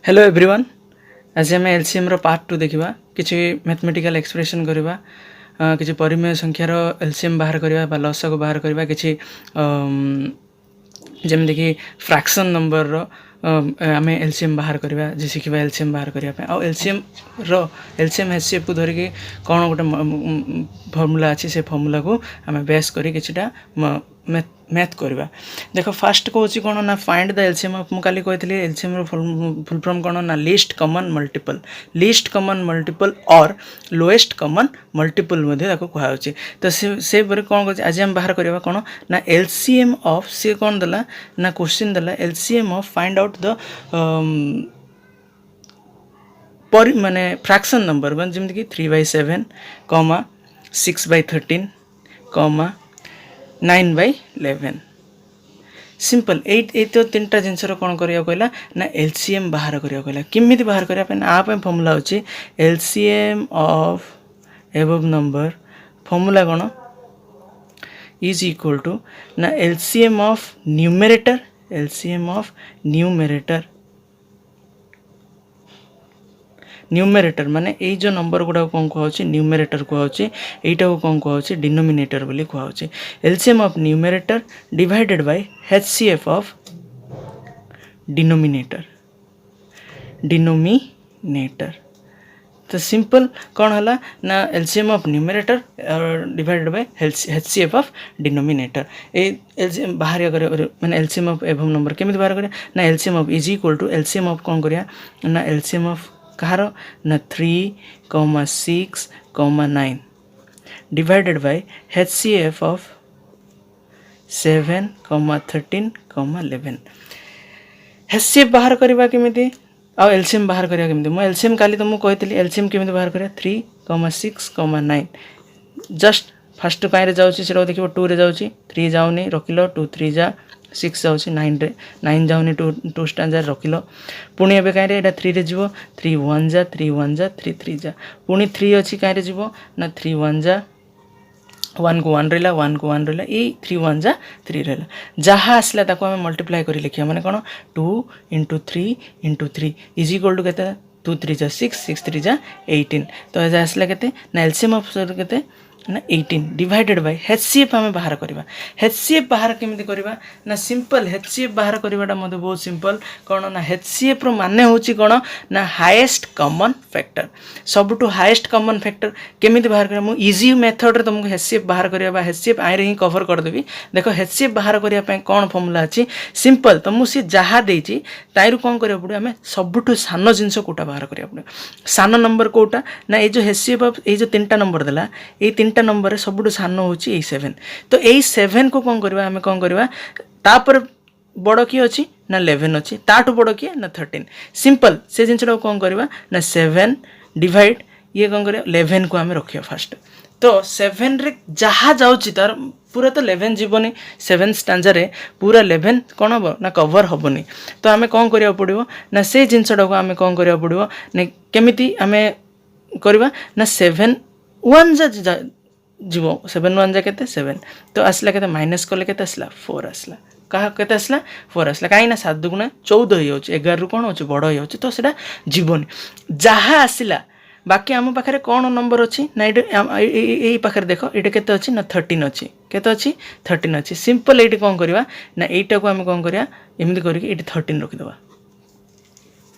Hello everyone. आज आम LCM रो part 2 देखा किसी मैथमेटिकल एक्सप्रेशन करवा किसी परिमेय संख्यार एलसीएम बाहर करवा लसक बाहर करवा किसी जमीन कि फ्रैक्शन नंबर रो आम एलसीएम बाहर करवा जे शिखा एलसीएम बाहर करने आ एलसीएम रो एलसीएम एचसीएफ को धरिकी कौन गोटे फर्मूला अच्छी से फर्मूला को आम बेस कर किछिटा मैथ करवा। देख फास्ट कौन कौन ना फाइंड द एलसीएम ऑफ मुझे कही एलसीएम फुल फॉर्म कौन ना लिस्ट कॉमन मल्टीपल और लोएस्ट कॉमन मल्टीपल कहुच्छे। तो से कौन कर आज आम बाहर करवा कौन ना एलसीएम ऑफ सी कौन देला ना क्वेश्चन देला LCM of find out the माने फ्रैक्शन नंबर जमी कि 3/7 6/13 9/11 सिंपल ये तो तीन टा जिनस कौन करा कहला ना एलसीएम बाहर करा कहला किमिति बाहर करने आप फर्मूला होची LCM of above number formula कौन इज इक्वल टू ना एलसीएम ऑफ न्यूमेरेटर माने यही जो नंबर गुड़ा कौन कहुच्छे न्यूमेरेटर कहुच्छे यहीटा को कौन कहुच्छे डिनोमिनेटर बोली कहुच्छे। LCM of numerator divided by HCF of denominator तो सिंपल कौन है ना LCM of numerator divided by HCF of denominator ए एलसीएम बाहर माने एलसीएम ऑफ एबव नंबर केमिति बाहर करिया ना LCM of is equal to LCM of कौन करिया ना एलसीएम ऑफ कहार ना 3, 6, 9 divided by HCF of 7, 13, 11 HCF बाहर करवा केमिति आ एलसीएम बाहर करवा केमिति मो एलसीएम काली तुमको कहती एलसीएम केमिति बाहर करिया 3, 6, 9 जस्ट फर्स्ट कहीं जाऊँगी से देखो 2 रे जाऊँगी 3 जाऊनी रखिल 2 3 जा 6 जाऊँगी 9 रे 9 जाऊनी 2 स्टांजा रखिल पुणी एवं कहीं 3 रे जीवो 3 1 जा 3 1 जा 3 3 जा पुणी 3 अच्छी कहीं जीवो ना 3 1 जा 1 को 1 रहा 1 को 1 रहा ये 3 1 जा 3 रहा जहाँ आसला ताको आम मल्टीप्लाई कर लिखा माने कौन 2 × 3 × 3 इज इक्वल टू के 2 3 जा 6 6 3 जा 18 तो आज आसला के ना एलसीएम ऑफ के ना 18 डिवाइडेड बाय एचसीएफ आम बाहर करवा एचसीएफ बाहर केमिति करवा ना सिंपल एचसीएफ बाहर करवाटा मत बहुत सिंपल कौन ना एचसीएफ रो माने होची कौन ना हाईएस्ट कॉमन फैक्टर सबुठु हाईएस्ट कॉमन फैक्टर केमिति बाहर करवा मु इजी मेथड रे तुमको एचसीएफ बाहर करवा एचसीएफ आइ रे ही कवर कर देबी। देखो एचसीएफ बाहर करया पय कौन फॉर्मूला अछि सिंपल तुमको सी जहा देछि ताइरु कौन करिया पड़ो आमे सबुठु सान जिंस कोटा बाहर करिया पड़ो सान नंबर कोटा ना ए जो एचसीएफ ऑफ ए जो तीनटा नंबर देला ए तीनटा नंबर सबुठु सान होची 7 तो 7 को कौन करवा आमे कौन करवा तापर बड़ किए अच्छी ना 11 अच्छी ताठू बड़ किए ना 13 सिंपल से जिनटा कौन करवा ना 7 डिवाइड ये कौन कर 11 को आम रखिए फास्ट तो 7 रे जहाँ जाऊँगी तार पूरा तो 11 जीवनी 7 स्टांजा रे पूरा 11 कौन हम ना कवर हेनी तो आम कौन करा पड़ो ना से जिनटा को आम कौन करा पड़ो ना केमिति आम करवा ना 7 1 जा जीव 7 1 जा के 7 तो आसला के माइनस कले के आसला 4 आसला कहा के आसला 4 आसला कहीं 7 दुगुणा 14 हो 11 रु कौन हो बड़ हो तो सीटा जीवन जहाँ आसला बाकी आम पाखे कौन नंबर अच्छी ना ये पाखे देख ये के अच्छी ना 13 अच्छी केते अच्छी 13 अच्छी सिंपल ये कौन करवा ना यहीटा को आम कौन करा एमती करके 13 रखिदेवा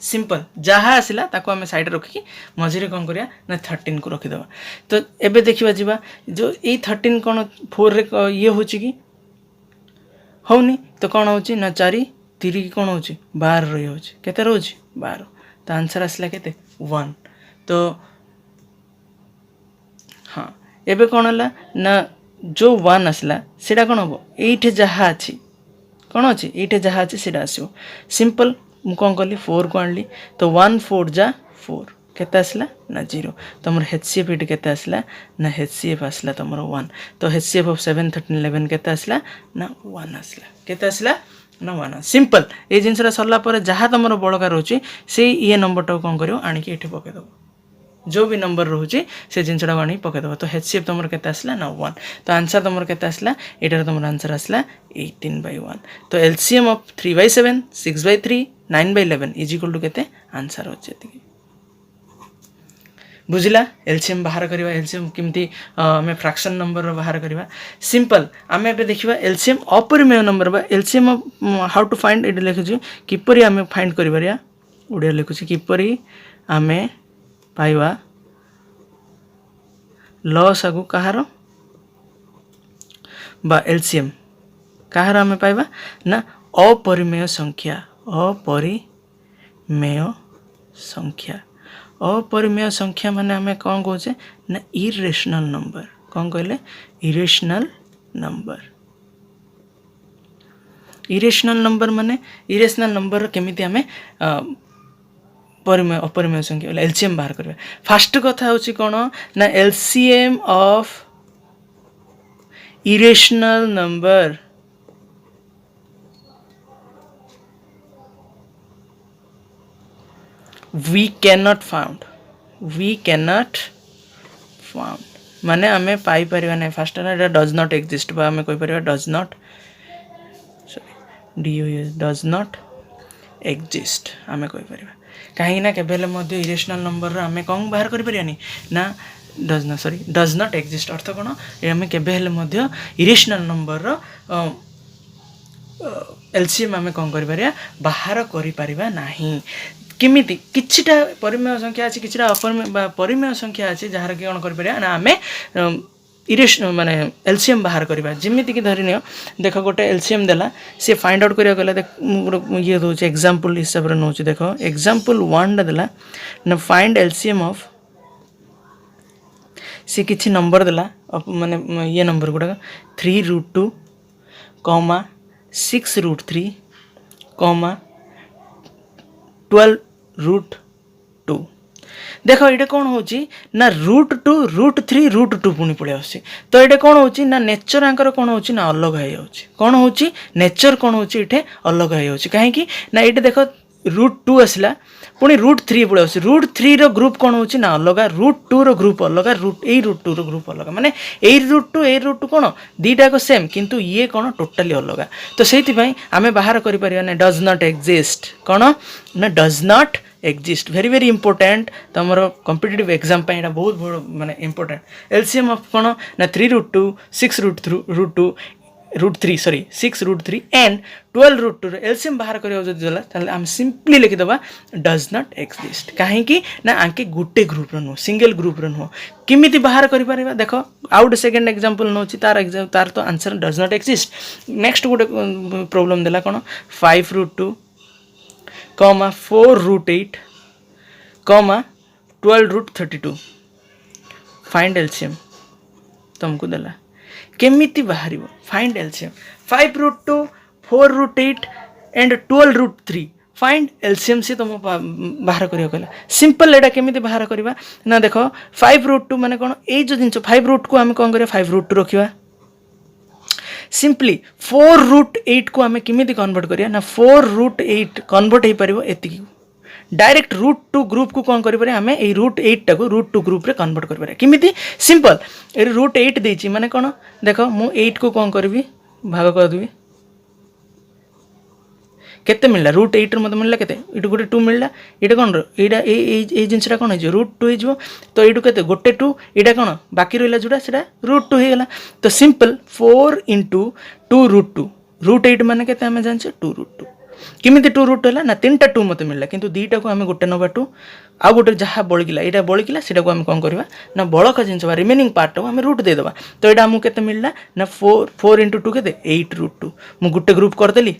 सिंपल जहाँ आसला ताको आम साइड रखिकी मझे कौन करिया ना 13 को रखिदेवा। तो एबे देखिबा जीवा जो ये 13 कौन 4 रे ये होची कि होनी तो कौन होची ना 4 3 कौन होची 12 रही होची केते रोची 12 तो आंसर आसला केते 1 तो हाँ एबे कौन है ना जो 1 आसला सेटा कौन हम ये जहाँ अच्छी कौन अच्छी ये जहाँ अच्छी से आसो सिंपल मु कौन कली 4 को आनली तो 1 4 जा 4 केते आसला ना 0 तुम एचसीएफ ये केते आसला ना एचसीएफ आसला तुम 1 तो एचसीएफ ऑफ 7 13 11 केते आसला ना 1 आसला केते आसला ना 1 सिंपल ये जिनसा सरला पर जहाँ तुम बड़का रोचे से ये नंबर टाक कौन करो आणिकी ये पकईदेव जो भी नंबर रोचे से जिनसा आनी पकईदेव तो HCF तुम के आसला ना 1 तो आंसर तुम के आसला एटार तुम आंसर आसला 18/1 तो LCM of 3/7 6/3 9/11 is equal to केते आंसर होचे बुझिला एलसीएम बाहर करवा एलसीएम किमती आम फ्रैक्शन नंबर बाहर करवा सिंपल आम ए देखा एलसीएम अपरिमेय नंबर बा एलसीएम हाउ टू फाइंड ये लिखुची किपरि आम फाइंड करिया ओडिया लिखुची किपरि आम पाइबा लॉस आगु कहार बा एलसीएम कहार आम पाइबा ना अपरिमेय संख्या अपरिमेय संख्या माने आम कौन कहे ना इरेशनल नंबर कौन कहले इरेशनल नंबर माने इरेशनल नंबर केमिति आम परिमेय अपरिमेय संख्या एलसीएम बाहर करबा फास्ट कथा होची कोन ना LCM of irrational number we cannot found माने आमे पाई परिवा नै फास्ट ना डज नॉट एग्जिस्ट बा आमे कोइ परिवा does not does not exist आमे कोइ परिवा कहीं ना केबेले मध्ये इरेशनल नंबर रो आमे कोन बाहर करि परियानी ना डज नॉट एग्जिस्ट अर्थ कोन आमे केबेले मध्ये इरेशनल नंबर रो एलसीएम आमे कोन करि परिया बाहर करि परिवा नाही किमिति किछिटा परिमेय संख्या अछि किछिटा अपरिमेय परिमेय संख्या अछि जहार कि कोन करि परिया ना आमे इरेशनल माने एलसीएम बाहर करबा जेमिति कि धरि नियो देखो गोटे एलसीएम देला से फाइंड आउट करिया गला देख ये दोछ एग्जांपल हिसाब रे नोच देखो एग्जांपल 1 देला ना फाइंड एलसीएम ऑफ से किछि नंबर देला माने ये नंबर गुडा 3√2 6√3 12√2 देख ये कौन हो ना √2 पुणी पड़े आस तो ये कौन हो ना नेचर आंकर कौन हो ना अलग हो कौन हो नेचर कौन हो अलग हो कहीं ना ये देख √2 आसला पुणी √3 पड़े आस √3 रो ग्रुप कौन हो ना अलग √2 रो ग्रुप अलग √2 रो ग्रुप अलग माने √2 कौन दीटा को सेम किंतु ये कौन टोटाली अलग तो से आम बाहर कर डज नॉट एग्जिस्ट कौन ना does not exist very very important तुमर कॉम्पिटिटिव एग्जाम पे एटा बहुत बड़ माने इंपोर्टेंट एलसीएम ऑफ कौन ना 3√2 6√3 एंड 12√2 एलसीएम बाहर करियो जदि देला ताले हम सिंपली लिखि दबा डज नॉट एग्जिस्ट काहे कि ना आंके गुटे ग्रुप रो नो सिंगल ग्रुप रो नो किमिति बाहर करि परिबा देखो आउट सेकंड एग्जांपल नोची तार तो answer does not exist next Gute problem देला कोन 5√2 4√8 12√32 फाइंड एलसीएम तुमको देला केमिति बाहर find LCM 5√2 4√8 and 12√3 find LCM से तुम बाहर करियो कहला सिंपल एटा केमिति बाहर करबा ना देखो 5√2 माने कोन ए जो जिंस 5√2 को हम कोन करिया 5√2 रखिबा सिंपली 4√8 को आम किमिति कन्वर्ट करिया ना 4√8 कन्वर्ट हो पारिबो एतिकी डायरेक्ट √2 ग्रुप को कौन करि आम ए √8 टाको √2 ग्रुप रे कन्वर्ट करि किमिति सिंपल ए √8 देछि माने कोन देखो मु 8 को कौन करबी भाग कर देबी केते मिलला √8 रे मते मिलला केते इटु गोटे 2 मिलला इटा कोन एटा ए जिंसटा कोन हो √2 हो तो इटु केते गोटे 2 इटा कोन बाकी रहला जुडा सेटा √2 हो गला तो सिंपल 4 * 2√2 √8 माने केते हम जानछे 2√2 किमिति 2√2 होला ना तीनटा 2 मते मिलला किंतु दीटा को हम गोटे नबा 2 आ गोटे जहा बळगिला एटा बळगिला सेटा को हम कोन करबा ना बळका जिंस बा रिमेनिंग पार्ट हम रूट दे देबा तो एटा हम केते मिलला ना 4 * 2 केते 8√2 मु गोटे ग्रुप कर देली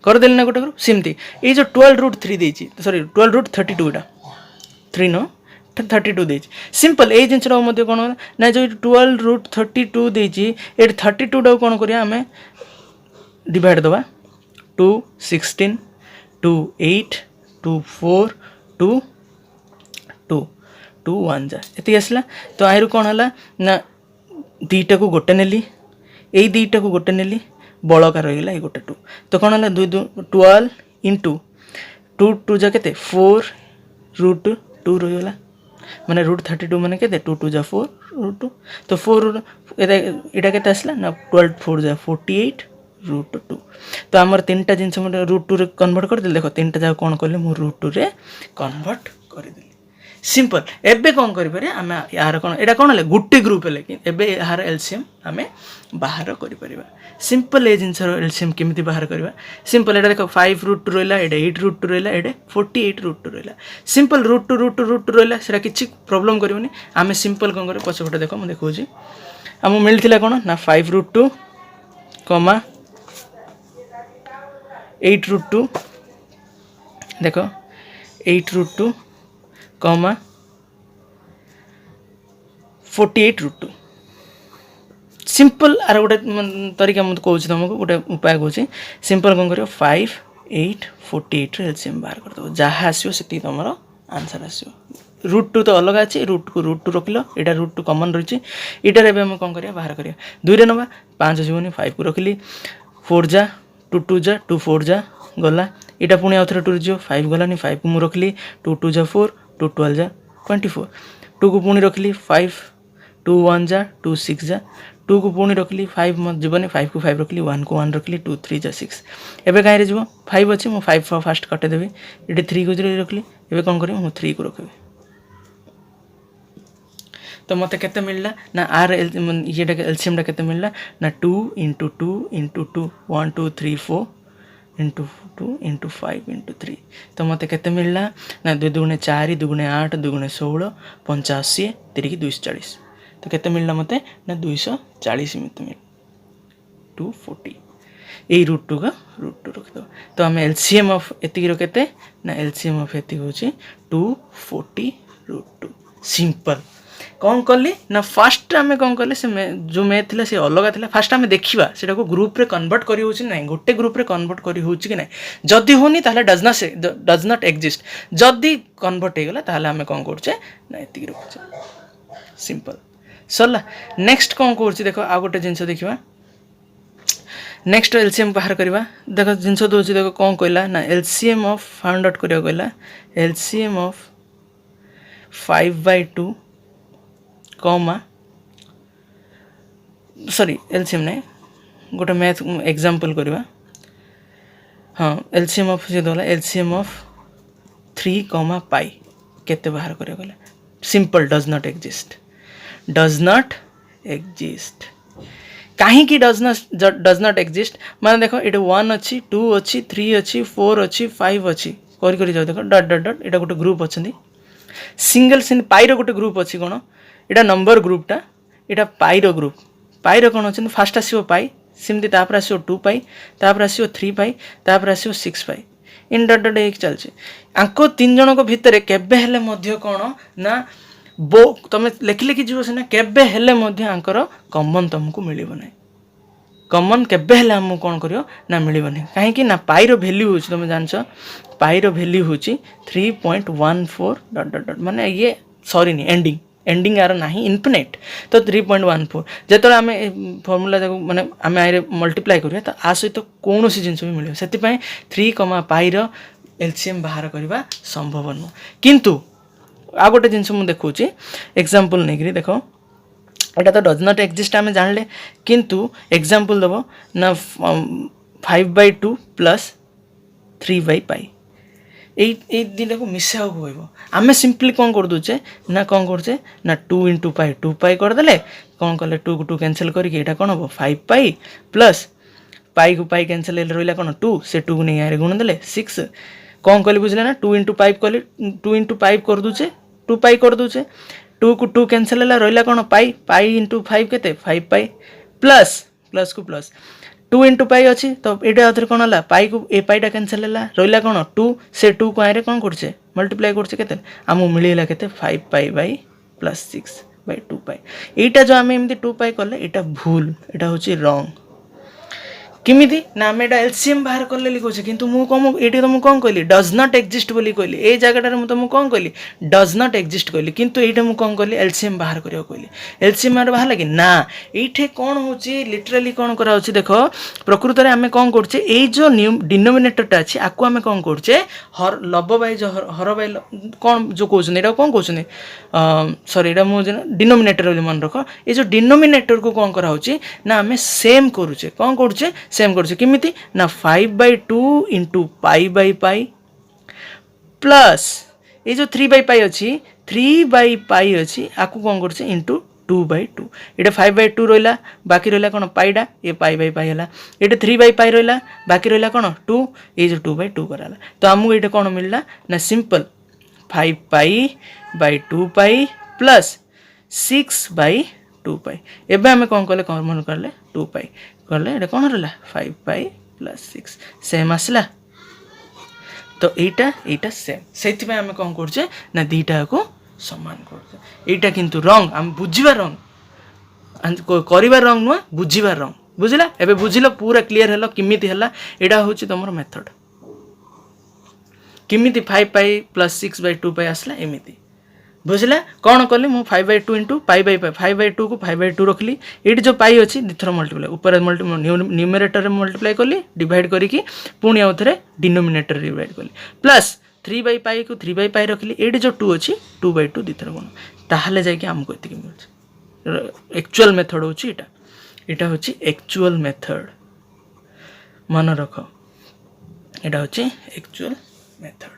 ना गोटे ग्रुप सिमती ए जो 12√3 देछि सॉरी 12√32 एटा 3 नो 32 देछि सिंपल ए जिंस रो मध्ये कोन ना जो 12√32 देछि ए 32 डा कोन करिया हमें डिवाइड दबा 2 16 2 8 2 4 2 2 2 1 जा एति आसला तो आइरु कोन हला ना दीटा को गोटे नेली ए दीटा को गोटे नेली बळका रहिला ए गोटे 2 तो कोन हला 2 12 * 2 2 जा केते 4√2 रहिला माने √32 माने केते 2 2 जा 4 √2 तो 4 एटा केते आसला ना 12 4 जा 48 √2 तो आमर तीनटा जिनस √2 रे कन्वर्ट कर देखो तीनटा जा कोन करले मु √2 रे कन्वर्ट कर देली सिंपल एबे कौन करें आम यार कौन एटा कौन है गोटे ग्रुप है एबे यार एलसीएम आम बाहर कर सिंपल ए जिनस एलसीएम केमी बाहर करवा सिंपल एटा देख 5 √2 रहा एटा 8 √2 रहा एटा 48 √2 रहा सिंपल √2 रहा से किसी प्रोब्लेम करनी आम सिंपल कौन कर पछपटे देख मुझे देखा आम मिलता कौन ना 5 √2 8 √2 देख 8 √2 48 √2 सिंपल आर गोटे तरीका मुझे कहूँ तुमको गोटे उपाय कहूँ सिंपल कौन कर 5 8 48 एलसीएम बाहर करदेव जहाँ आसो से तुम आंसर आसो √2 तो अलग अच्छे √2 रखिल यहाँ √2 कमन रही इटार एवं कौन कर बाहर करा 2 नवा 5 जीवन 5 को रखिली 4 जा 2 2 जा 2 4 जा गला यहाँ पुणी आउ थे 2 जीव 5 गलानी 5 को मुझे रखिली 2 2 जा 4 2 12 जा 24 2 को पुणी रखिली 5 2 1 जा 2 6 जा 2 को पुणी रखिली 5 मत जीवन 5 को 5 रखिली 1 को 1 रखिली 2 3 जा 6 एवं कहीं जीव 5 अच्छे मुझे 5 फास्ट काटेदेवी ये 3 को रखिली एवं कौन करी मुझे 3 को रखी तो मत के मिलला ना आर ये एलसीएम के मिलला ना 2 × 2 × 2 1 2 3 4 × 2 × 5 × 3 तो मत के मिलला ना 2 2 4 2 8 2 16 85 3 240 तो केते मिलला मते ना 240 मत मिल 240 यही √2 का √2 रख दो तो आम एलसीएम ऑफ एति केते ना एलसीएम ऑफ एति होची 240 √2 सिंपल कौन कली ना फास्ट आम कौन कले से जो मैथ थी अलग थी फास्ट आम देखा से ग्रुप रे कन्वर्ट कर गोटे ग्रुप रे कन्वर्ट कर कि ना जदि होनी ताहले डज नॉट एक्जिस्ट जदि कन्वर्ट होगला ताहले आम कौन करछे ना एति रखुचे सिंपल सरला नेक्स्ट कौन कर देखो आ गोटे जिनस देखा नेक्स्ट एलसीएम बाहर करवा देख जिनस दूसरी देख कौन कहला ना एलसीएम ऑफ फाइंड आउट करिया कहला एलसीएम ऑफ 5/2 सॉरी एलसीएम नहीं गोटे मैथ एग्जांपल करवा हाँ एलसीएम ऑफ से दला एलसीएम ऑफ 3 पाई केते बाहर करिया कहला सिंपल डज नॉट एग्जिस्ट कहीं डज नॉट एग्जिस्ट माने देखो ये 1 अच्छी 2 अच्छी 3 अच्छी 4 अच्छी 5 अच्छी कर जाओ देखो डट डट डट यहाँ गोटे ग्रुप अच्छा सिंगल पाई गोटे ग्रुप अच्छी कौन यहाँ नंबर ग्रुपटा यहाँ पाईर ग्रुप पाईर कौन अच्छे फास्ट आसो पाई सेमती आसो 2 पाई तापर आसो 3 पाई तापर आसो 6 पाई इन डट डट एक चलছে आंको 3 जनक भितर केबे हेले मध्य कौन ना बो तुम लेखि लेखि जीव सीना केबे हेले मध्य आंकर कॉमन तुमको मिलिबो नै कॉमन केबे हेले हम कौन करियो ना मिलिबो नै काहे कि ना पाईर वैल्यू होची तुम जानछ पाईर वैल्यू होची 3.14 डट डट डट माने ये सॉरी नहीं एंडिंग यार ना इनफिनिट तो 3.14 जो आम फर्मूला माने आम आए मल्टीप्लाई करिया तो आ सहित कौन सी जिनस भी मिले से 3 पाईर एलसीएम बाहर करवा संभव नुह किंतु आ गोटे जिनस मुझे देखा एग्जांपल नहीं देख यहाँ तो डज नॉट एक्जिस्ट आम जानले किंतु एग्जांपल दब ना 5/2 प्लस 3/पाई यही दिन को मिसा कहब आम सिंपली कौन कर दूचे ना कौन करचे ना 2 × पाई 2 पाई करदे कौन कले 2 को 2 कैंसिल करके यहाँ कौन हम 5 पाई प्लस पाई को पाई कैंसिल रहा कौन 2 से 2 को नहीं यहाँ गुण देले 6 कौन कली बुझे ना 2 × 5 कली 2 × 5 कर दूचे 2 पाई कर दूचे 2 को 2 कैंसिल रहा कौन पाई पाई × 5 केते 5 पाई प्लस प्लस को प्लस 2 × पाई अच्छी तो ये कौन है पाई को ए पाईटा कैंसिल रहा कौन 2 से 2 को आए कौन करछे मल्टीप्लाई करछे केते आमु मिलला केते 5 पाई बाई प्लस 6/2 पाई एटा जो आम एमती 2 पाई कले एटा भूल एटा होची रॉन्ग किमिति ना आम एटा एलसीएम बाहर कले लिखुचे किंतु मु कम एटी तुमको कौन कहली डज नॉट एक्जिस्ट बोली कहली ए जगह मु तुमको कौन कहली डज नॉट एक्जिस्ट कहली किंतु एटा मु कौन कहली एलसीएम बाहर करियो कहली एलसीएम बाहर बाहर लगे ना एठे कौन होची लिटरली कौन करा होची देखो प्रकृत रे आमे कौन करछे ए जो डिनोमिनेटर टा अछि आकु आमे कौन करछे हर लब बाय जो हर बाय कौन जो कहउछन एटा कौन कहउछन सॉरी एटा मु डिनोमिनेटर बोली मन रखो ए जो डिनोमिनेटर को कौन करा होची ना आमे सेम करूचे कौन करूचे सेम करूचे किमिति ना 5/2 into pi by pi plus ये जो 3/पाई अच्छी 3/पाई अच्छी आकु कौन करछे इंटू 2/2 ये 5/2 रहा बाकी रहा कौन पाईटा ये पाई है ये 3/पाई रहा बाकी रहा कौन 2 ये जो 2/2 कराला तो आमको ये कौन मिलला ना सिंपल 5/2 प्लस 6/2 एबे आमे कौन कले कॉमन करले 2 कले ये कौन रहा 5 प्लस 6 सेम आसला तो एटा सेम से आम कौन करछे ना दीटा को समान करछे एटा किंतु रंग आम बुझिबा रंग करिबा रंग नुआ बुझिबा रंग बुझिला एबे बुझिलो पूरा क्लियर हेलो किमिति हला एटा होची तमरो मेथड किमिति 5 प्लस 6/2 आसला एमिति बुझला कौन कली मु 5/2 इंटू पाई बाई 5/2 को 5/2 रखली ये जो पाई अच्छी दिथर मल्टीप्लाई ऊपर न्यूमरेटर मल्टीप्लाई कली डिवाइड करी पुणी आउ थे डिनोमिनेटर डिवाइड कली प्लस 3/पाई को 3/पाई रखली ये जो 2 अच्छी 2/2 दिथर गुण ताहले जाके आमको एतिक मिलुछ एक्चुअल मेथड होची एटा होची एक्चुअल मेथड मन रख एटा होची एक्चुअल मेथड।